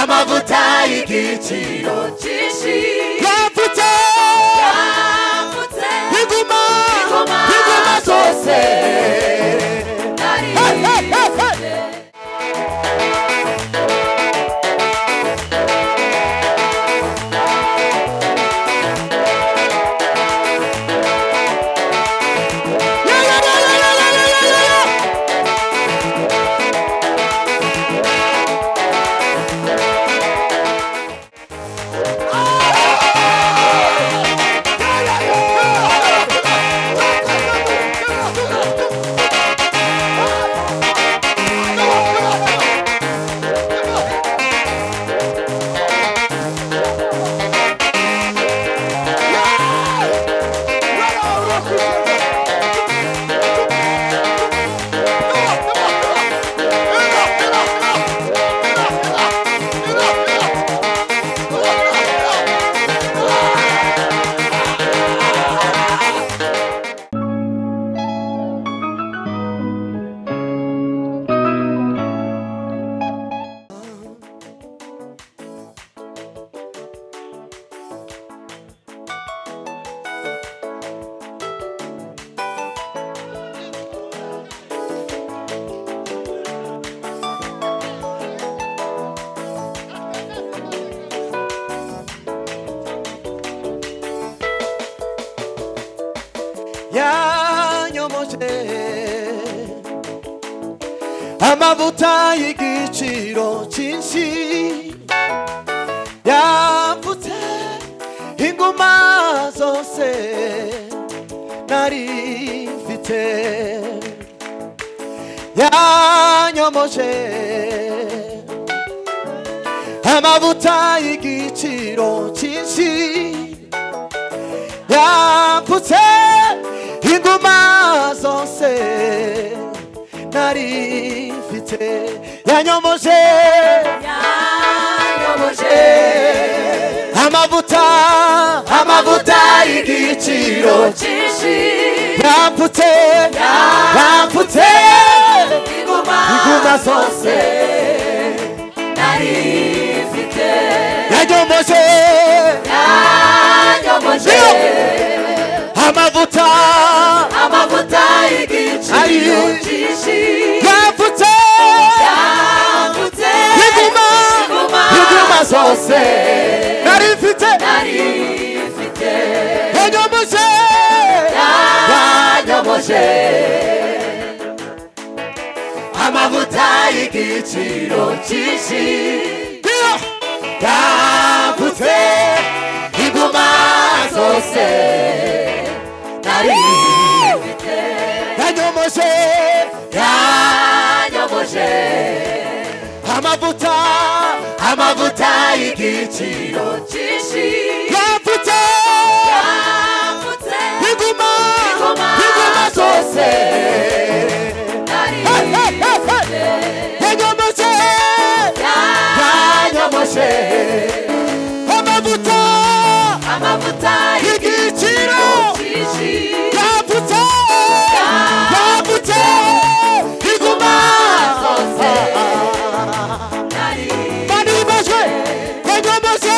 amavuta y'igiciro cyinshi yapfutse inguma zose yanyomoje amavuta y'igiciro cyinshi yapfutse inguma zose nari mfite yanyomoje amavuta y'igiciro cyinshi yapfutse inguma zose nari mfite yanyomoje amavuta y'igiciro cyinshi yapfutse inguma zose nari mfite yanyomoje amavuta y'igiciro cyinshi yapfutse inguma zose nari mfite yanyomoje amavuta y'igiciro cyinshi yapfutse inguma zose nari mfite yanyomoje amavuta y'igiciro cyinshi yapfutse inguma zose nari mfite yanyomoje amavuta y'igiciro cyinshi yapfutse inguma zose nari mfite yanyomoje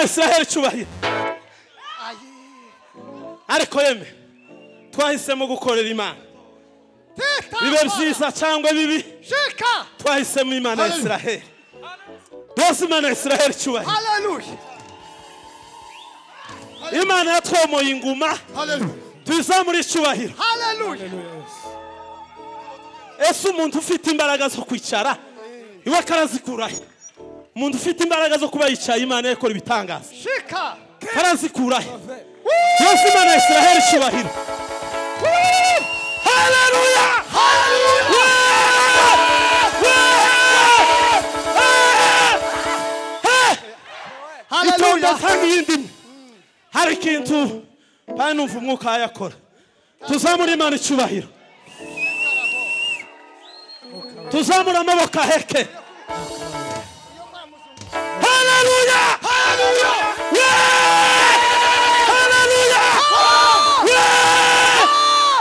Israel cyubahiro ariko yeme twahisemo gukorera Imana bibe byiza cyangwa bibi twahisemo Imana ya Israel Dose Imana ya Israel cyubahiro Hallelujah Imana yatwomoye inguma tuyizamura icyubahiro Hallelujah ese umuntu ufite imbaraga zo kwicara iwe karazikurahe umuntu ufite imbaraga zo kuba yicaye Imana yakora ibitangaza karazikurahe Dose Imana ya Israel cyubahiro Hallelujah Hallelujah hari ikintu kandi numva umwuka yakora tuzamura Imana icyubahiro tuzamura amaboko aheke Hallelujah Hallelujah Hallelujah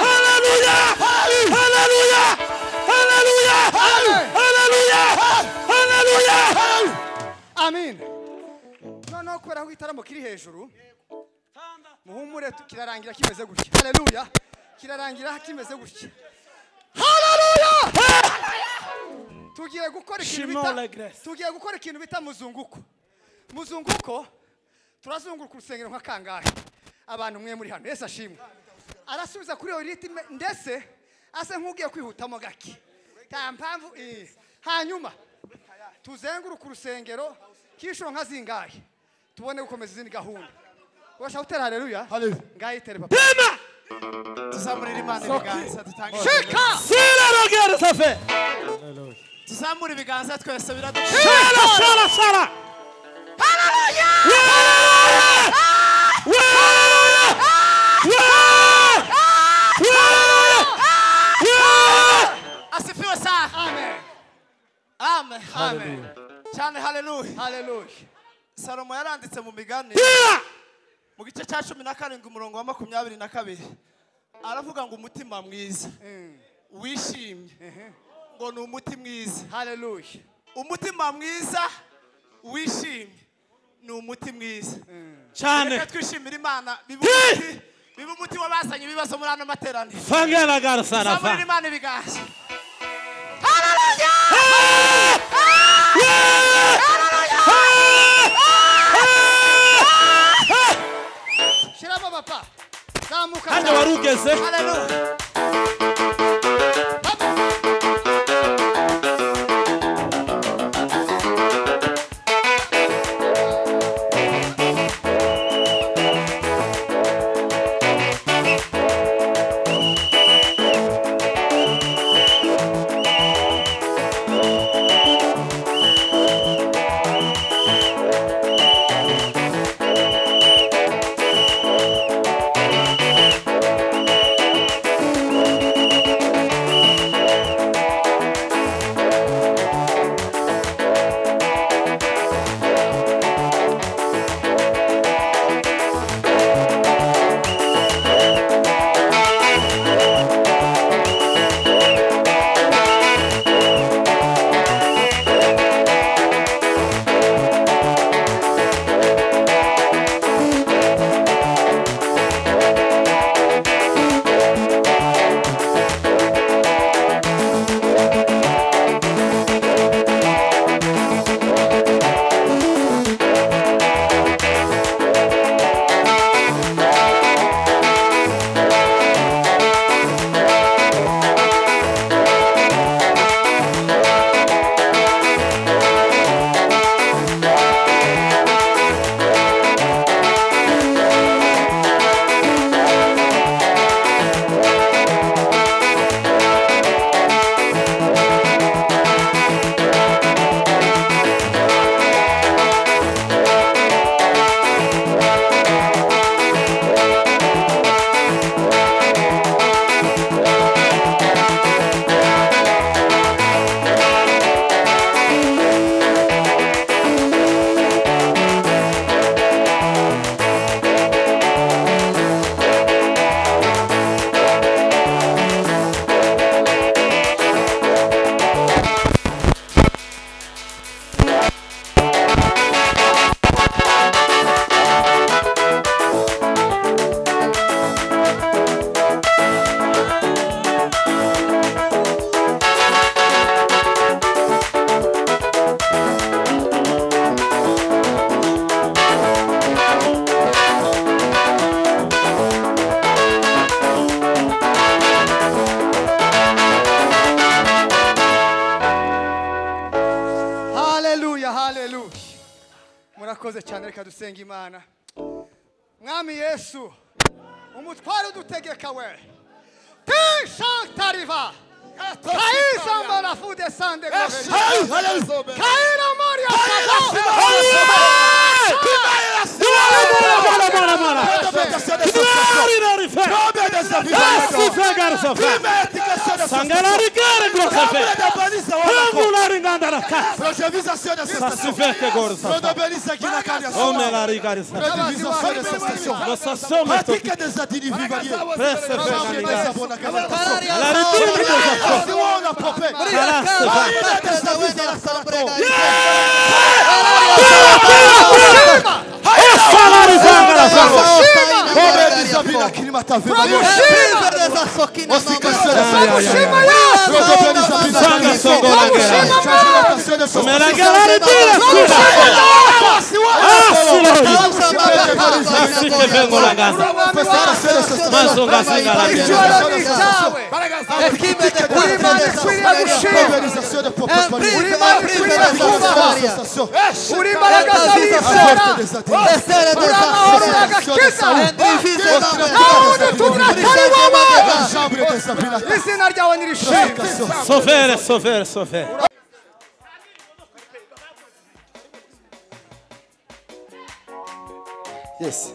Hallelujah Hallelujah Hallelujah Hallelujah Amen no kubera aho itaramo kiri hejuru muhumure kirarangira kimeze gutya Hallelujah kirarangira kimeze gutya Hallelujah tugiye gukora ikintu bita muzunguko turazunguruka urusengero nka kangahe abantu mwe muri hano Yesu ashimwe arasubiza kuri iyo ritime ndetse ase nk'ugiye kwihutamo gake ta mpamvu hanyuma tuzenguruka urusengero kishoro nka zingahe tubone gukomeza izindi gahunda washa utera Hallelujah ngayitere papa tuzamurira Imana ibiganza dutangira sira rogera safe tuzamura ibiganza twese biradusha shara Hallelujah asifiwe sana Amen Amen cyane Hallelujah Hallelujah Salomo yaranditse mu migani mu gice cya 17 umurongo wa 22 aravuga ngo umutima mwiza wishimye ngo ni umuti mwiza Hallelujah umutima mwiza wishimye ni umuti mwiza cyane reka twishimira Imana biba umuti wabazanye ibibazo muri ano materaniro fangera garasara tuzamurira Imana ibiganza Shiramo papa zamuka hano warugeze Hallelujah urakoze cyane reka dusenga Imana Mwami Yesu umutware udutegeka we Tariva Kaisa mala fude sande Kaira Maria Sofere. Yes.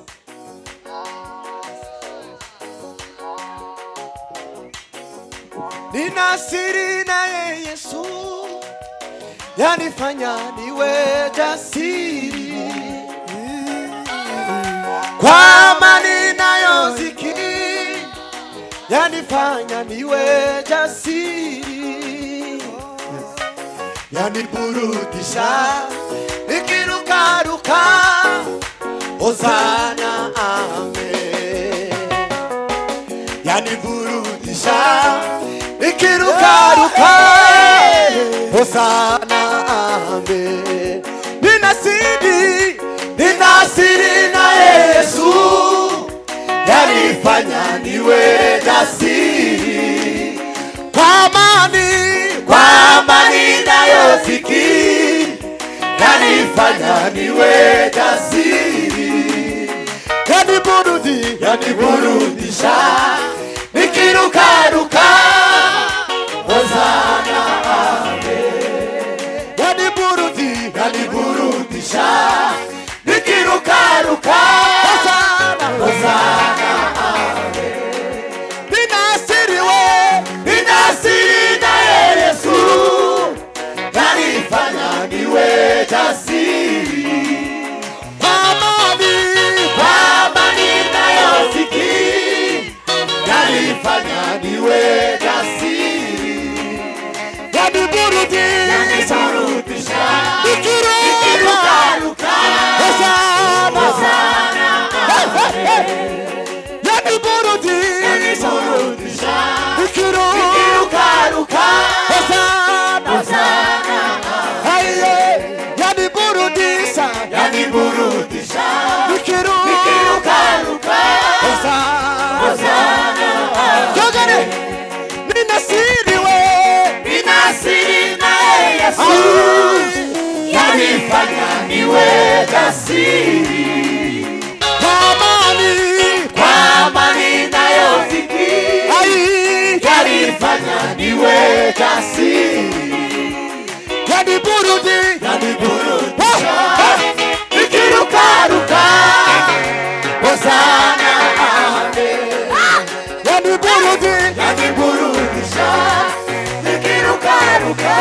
Nina siri naye Yesu yanifanya niwe jasiri kwa amani nayoziki yanifanya niwe jasiri yaniburudisha nikirukaruka Hosana amen yaniburudisha nikirukaruka Hosana amen ninasiri na Yesu yanifanya niwe jasiri kwa amani nayoziki yanifanya niwe jasiri yaniburudisha nikirukaruka Hosana amen yaniburudisha nikirukaruka Hosana amen ninasiri na Yesu yanifanya niwe jasiri kwa amani nayoziki yanifanya niwe jasiri yaniburudisha nikirukaruka Hosana yaniburudisha nikirukaruka Hosana yaniburudisha nikirukaruka Hosana Jogane ninasiri na Yesu yanifanya niwe jasiri kwa amani nayoziki yanifanya niwe jasiri yaniburudisha nikirukaruka Hosana amen yaniburudisha nikirukaruka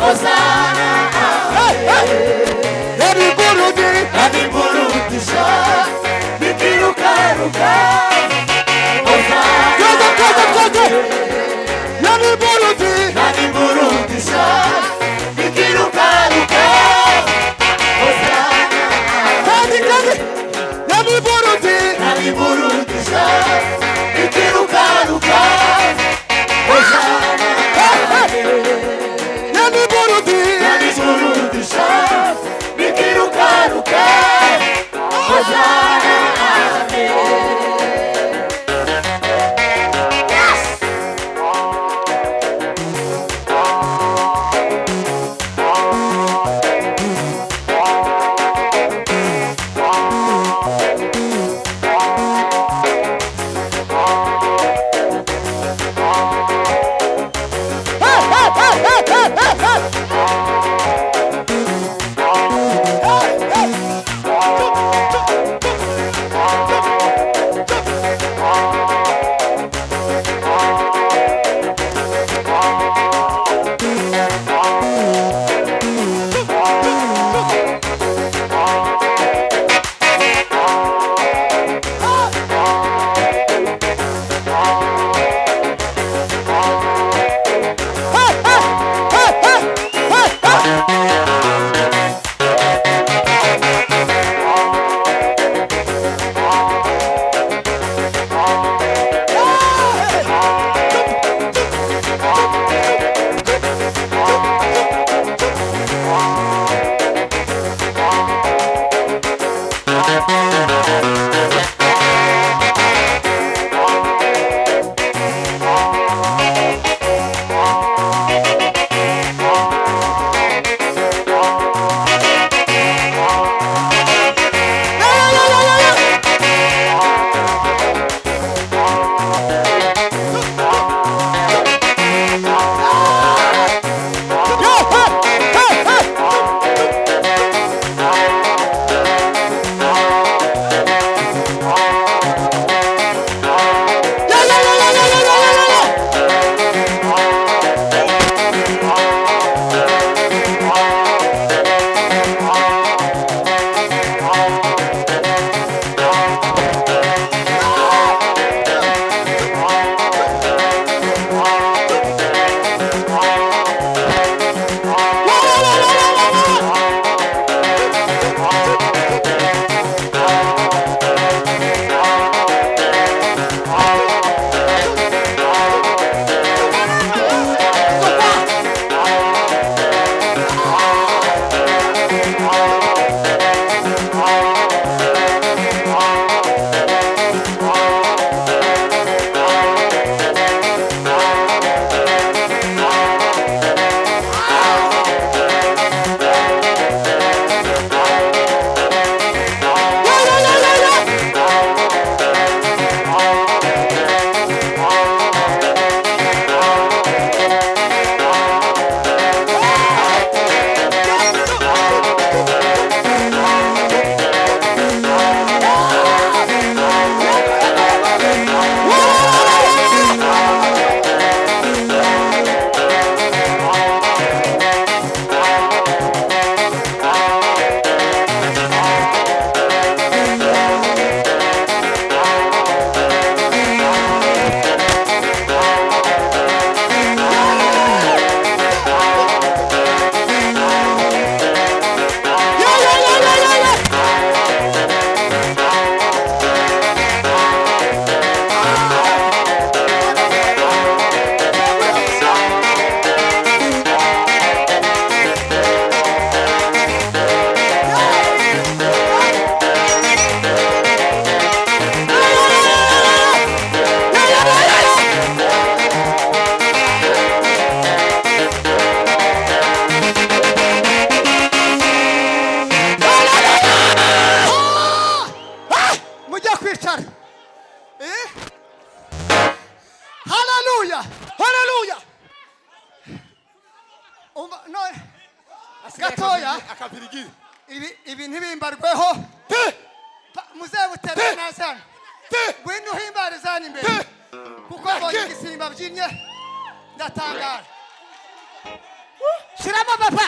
Hosana amen yaniburudisha nikirukaruka Hosana yaniburudisha nikirukaruka Hosana yaniburudisha nikirukaruka Hosana yaniburudisha nikirukaruka none gatoya akabirigiri ibi ntibimbarweho muzebutere neza hano ngwino uhimbarizanye imbere kuko mbonye igisimba byinye ndatangara shiramo papa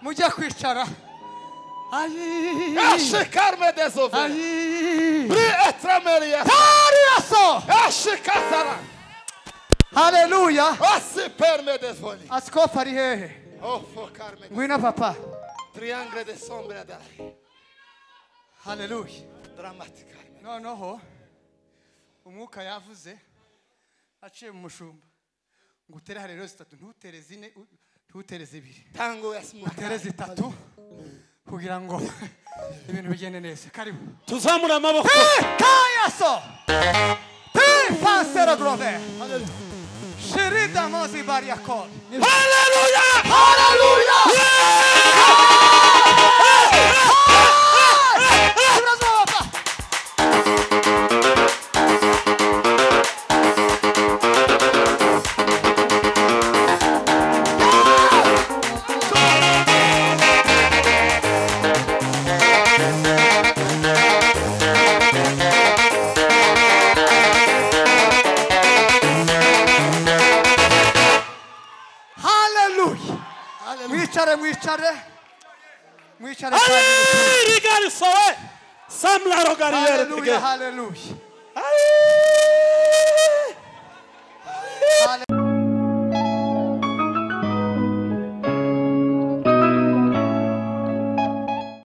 mujya kwicara Ashikarme desove. Pri etrameria. Tariaso. Ashikatara. Haleluya. Asiperme desvoli. Askofu ari hehe? Oh, fokarme. Ngwino papa. Triangle de sombra dai. Haleluya. Dramatically. Noneho umwuka yavuze aciye mu mushumba ngo utere haleluya zitatu ntutere zine ntutere zibiri Tango yasmuka. utere zitatu kugira ngo ibintu bigende neza karibu tuzamura amaboko kayaso pasero grove shirida mozi bariakol haleluya haleluya Mwicare rigari sowe samla rogari haleluya haleluya